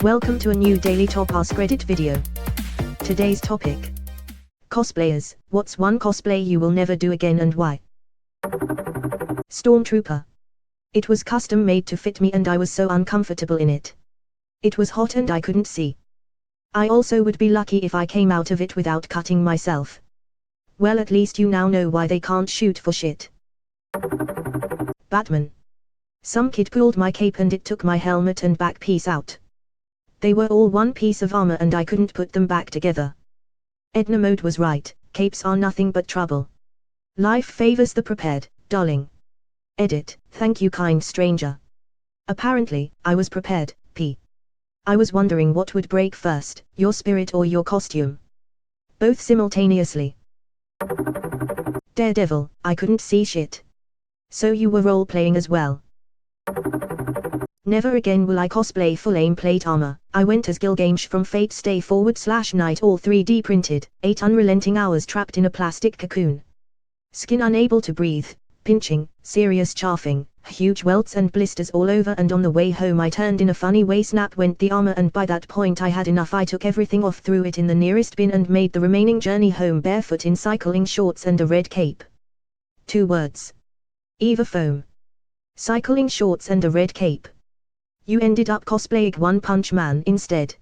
Welcome to a new daily top Askreddit video. Today's topic: cosplayers. What's one cosplay you will never do again and why? Stormtrooper. It was custom made to fit me and I was so uncomfortable in it. It was hot and I couldn't see. I also would be lucky if I came out of it without cutting myself. Well, at least you now know why they can't shoot for shit. Batman. Some kid pulled my cape and it took my helmet and back piece out. They were all one piece of armor and I couldn't put them back together. Edna Mode was right, capes are nothing but trouble. Life favors the prepared, darling. Edit, thank you kind stranger. Apparently, I was prepared, P. I was wondering what would break first, your spirit or your costume. Both simultaneously. Daredevil, I couldn't see shit. So you were role-playing as well. Never again will I cosplay full aim plate armor. I went as Gilgamesh from Fate Stay /Night, all 3D printed, 8 unrelenting hours trapped in a plastic cocoon. Skin unable to breathe, pinching, serious chafing, huge welts and blisters all over, and on the way home I turned in a funny way, snap went the armor, and by that point I had enough. I took everything off, threw it in the nearest bin and made the remaining journey home barefoot in cycling shorts and a red cape. 2 words. Eva foam. Cycling shorts and a red cape. You ended up cosplaying One Punch Man instead.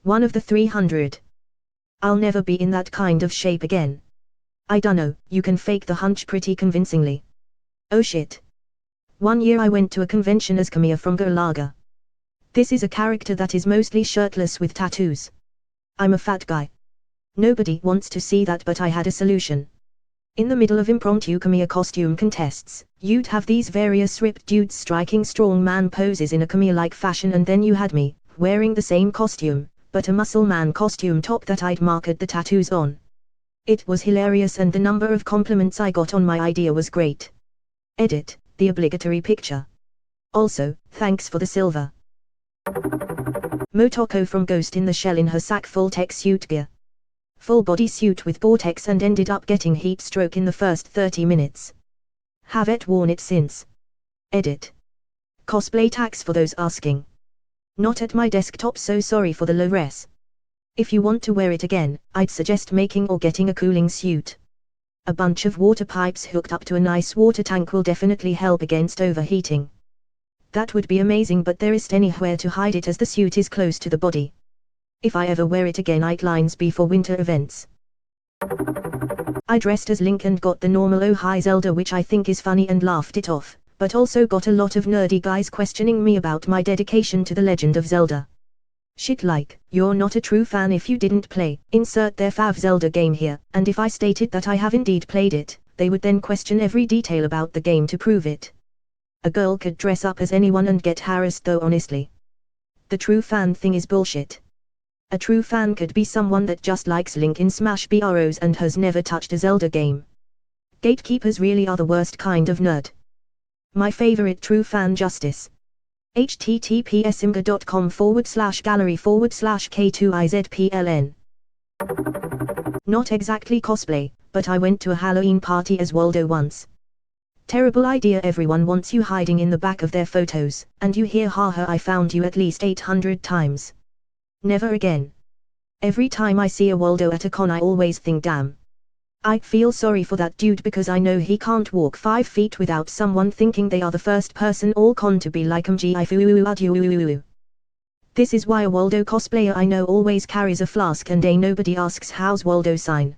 One of the 300. I'll never be in that kind of shape again. I dunno, you can fake the hunch pretty convincingly. Oh shit. One year I went to a convention as Camilla from Galaga. This is a character that is mostly shirtless with tattoos. I'm a fat guy. Nobody wants to see that, but I had a solution. In the middle of impromptu Camilla costume contests, you'd have these various ripped dudes striking strongman poses in a Camilla-like fashion, and then you had me, wearing the same costume, but a muscle man costume top that I'd marked the tattoos on. It was hilarious and the number of compliments I got on my idea was great. Edit, the obligatory picture. Also, thanks for the silver. Motoko from Ghost in the Shell in her sack full tech suit gear. Full body suit with Vortex and ended up getting heat stroke in the first 30 minutes. Haven't worn it since. Edit. Cosplay tax for those asking. Not at my desktop, so sorry for the low res. If you want to wear it again, I'd suggest making or getting a cooling suit. A bunch of water pipes hooked up to a nice water tank will definitely help against overheating. That would be amazing, but there isn't anywhere to hide it as the suit is close to the body. If I ever wear it again, I'd lines be for winter events. I dressed as Link and got the normal "oh hi Zelda," which I think is funny, and laughed it off, but also got a lot of nerdy guys questioning me about my dedication to The Legend of Zelda. Shit like, you're not a true fan if you didn't play, insert their fav Zelda game here, and if I stated that I have indeed played it, they would then question every detail about the game to prove it. A girl could dress up as anyone and get harassed, though honestly. The true fan thing is bullshit. A true fan could be someone that just likes Link in Smash Bros and has never touched a Zelda game. Gatekeepers really are the worst kind of nerd. My favorite true fan justice. https://gallery/k2izpln. Not exactly cosplay, but I went to a Halloween party as Waldo once. Terrible idea. Everyone wants you hiding in the back of their photos, and you hear haha I found you at least 800 times. Never again. Every time I see a Waldo at a con I always think damn. I feel sorry for that dude because I know he can't walk 5 feet without someone thinking they are the first person all con to be like him. This is why a Waldo cosplayer I know always carries a flask and nobody asks how's Waldo sign.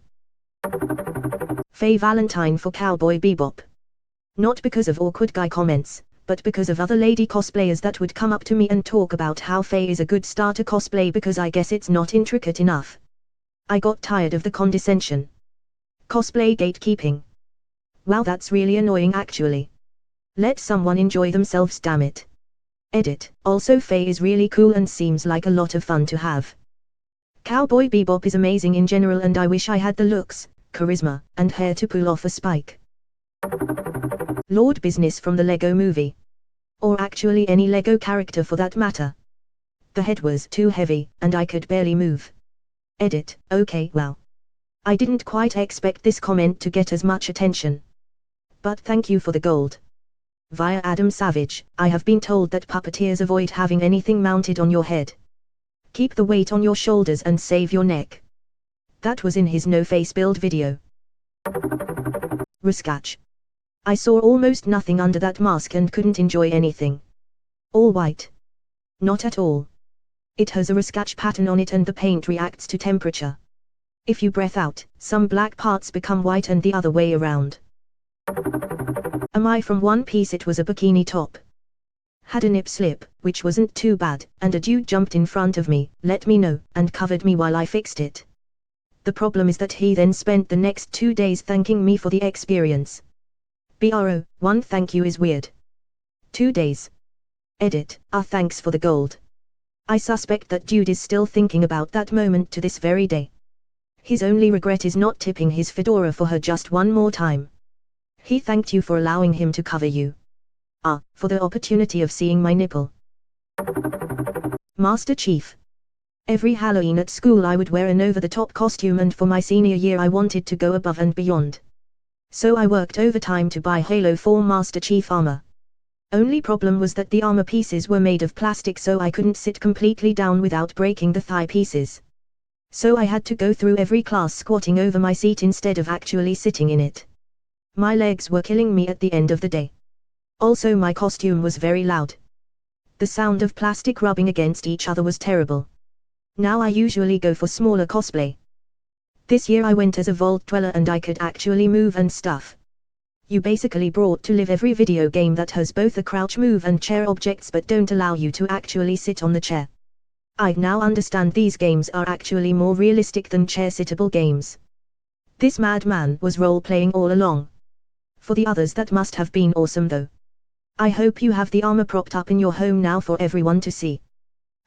Faye Valentine for Cowboy Bebop. Not because of awkward guy comments, but because of other lady cosplayers that would come up to me and talk about how Faye is a good starter cosplay because I guess it's not intricate enough. I got tired of the condescension. Cosplay gatekeeping. Wow, that's really annoying actually. Let someone enjoy themselves, damn it. Edit, also Faye is really cool and seems like a lot of fun to have. Cowboy Bebop is amazing in general and I wish I had the looks, charisma, and hair to pull off a Spike. Lord Business from the Lego Movie. Or actually any Lego character for that matter. The head was too heavy, and I could barely move. Edit, okay, wow. I didn't quite expect this comment to get as much attention. But thank you for the gold. Via Adam Savage, I have been told that puppeteers avoid having anything mounted on your head. Keep the weight on your shoulders and save your neck. That was in his no face build video. Riskatch. I saw almost nothing under that mask and couldn't enjoy anything. All white. Not at all. It has a Riskatch pattern on it and the paint reacts to temperature. If you breath out, some black parts become white and the other way around. Am I from One Piece? It was a bikini top. Had a nip slip, which wasn't too bad, and a dude jumped in front of me, let me know, and covered me while I fixed it. The problem is that he then spent the next 2 days thanking me for the experience. Bro, one thank you is weird. 2 days. Edit, thanks for the gold. I suspect that dude is still thinking about that moment to this very day. His only regret is not tipping his fedora for her just one more time. He thanked you for allowing him to cover you. For the opportunity of seeing my nipple. Master Chief. Every Halloween at school I would wear an over-the-top costume, and for my senior year I wanted to go above and beyond. So I worked overtime to buy Halo 4 Master Chief armor. Only problem was that the armor pieces were made of plastic, so I couldn't sit completely down without breaking the thigh pieces. So I had to go through every class squatting over my seat instead of actually sitting in it. My legs were killing me at the end of the day. Also my costume was very loud. The sound of plastic rubbing against each other was terrible. Now I usually go for smaller cosplay. This year I went as a vault dweller and I could actually move and stuff. You basically brought to live every video game that has both a crouch move and chair objects but don't allow you to actually sit on the chair. I now understand these games are actually more realistic than chair-sittable games. This madman was role-playing all along. For the others that must have been awesome though. I hope you have the armor propped up in your home now for everyone to see.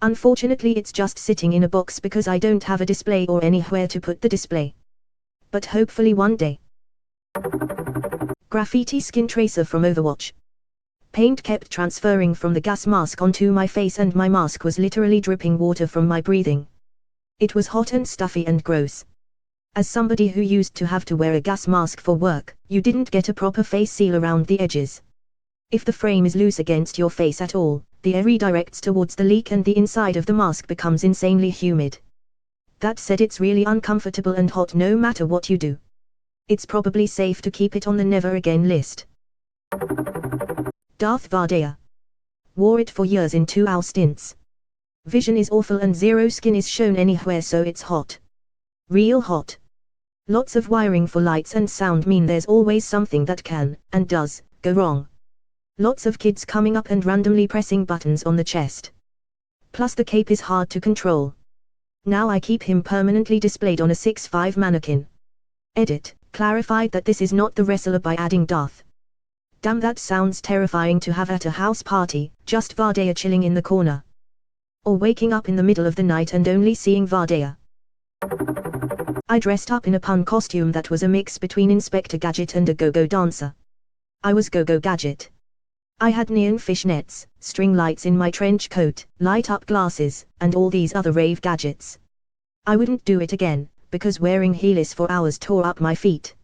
Unfortunately it's just sitting in a box because I don't have a display or anywhere to put the display. But hopefully one day. Graffiti skin tracer from Overwatch. Paint kept transferring from the gas mask onto my face and my mask was literally dripping water from my breathing. It was hot and stuffy and gross. As somebody who used to have to wear a gas mask for work, you didn't get a proper face seal around the edges. If the frame is loose against your face at all, the air redirects towards the leak and the inside of the mask becomes insanely humid. That said, it's really uncomfortable and hot no matter what you do. It's probably safe to keep it on the never again list. Darth Vader. Wore it for years in 2-hour stints. Vision is awful and zero skin is shown anywhere, so it's hot. Real hot. Lots of wiring for lights and sound mean there's always something that can, and does, go wrong. Lots of kids coming up and randomly pressing buttons on the chest. Plus the cape is hard to control. Now I keep him permanently displayed on a 6'5" mannequin. Edit, clarified that this is not the wrestler by adding Darth. Damn, that sounds terrifying to have at a house party, just Vader chilling in the corner. Or waking up in the middle of the night and only seeing Vader. I dressed up in a pun costume that was a mix between Inspector Gadget and a go-go dancer. I was Go-Go Gadget. I had neon fishnets, string lights in my trench coat, light-up glasses, and all these other rave gadgets. I wouldn't do it again, because wearing heelys for hours tore up my feet.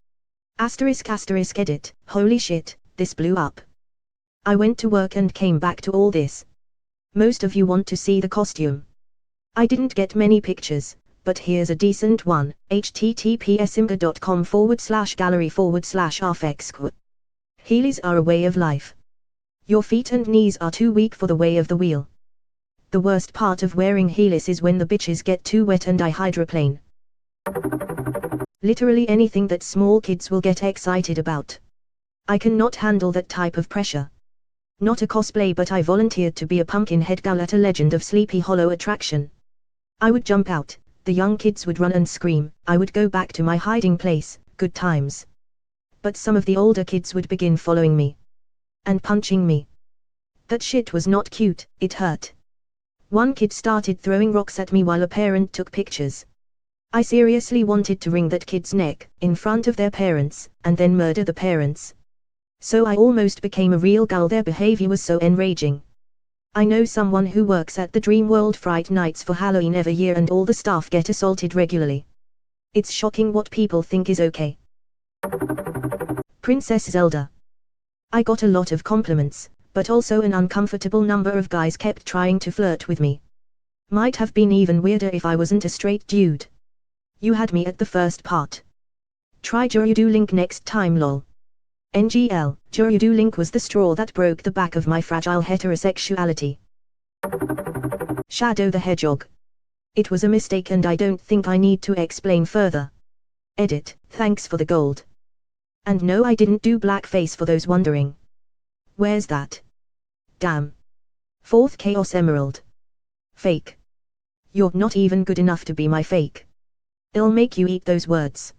Edit, holy shit, this blew up. I went to work and came back to all this. Most of you want to see the costume. I didn't get many pictures, but here's a decent one, https://gallery/rfx. Heelys are a way of life. Your feet and knees are too weak for the way of the wheel. The worst part of wearing heelys is when the bitches get too wet and I hydroplane. Literally anything that small kids will get excited about. I cannot handle that type of pressure. Not a cosplay, but I volunteered to be a pumpkinhead gal at a Legend of Sleepy Hollow attraction. I would jump out, the young kids would run and scream, I would go back to my hiding place, good times. But some of the older kids would begin following me. And punching me. That shit was not cute, it hurt. One kid started throwing rocks at me while a parent took pictures. I seriously wanted to wring that kid's neck, in front of their parents, and then murder the parents. So I almost became a real gal, their behavior was so enraging. I know someone who works at the Dreamworld Fright Nights for Halloween every year and all the staff get assaulted regularly. It's shocking what people think is okay. Princess Zelda. I got a lot of compliments, but also an uncomfortable number of guys kept trying to flirt with me. Might have been even weirder if I wasn't a straight dude. You had me at the first part. Try Gerudo Link next time lol. NGL, Gerudo Link was the straw that broke the back of my fragile heterosexuality. Shadow the Hedgehog. It was a mistake and I don't think I need to explain further. Edit, thanks for the gold. And no, I didn't do blackface for those wondering. Where's that? Damn. 4th Chaos Emerald. Fake. You're not even good enough to be my fake. I'll make you eat those words.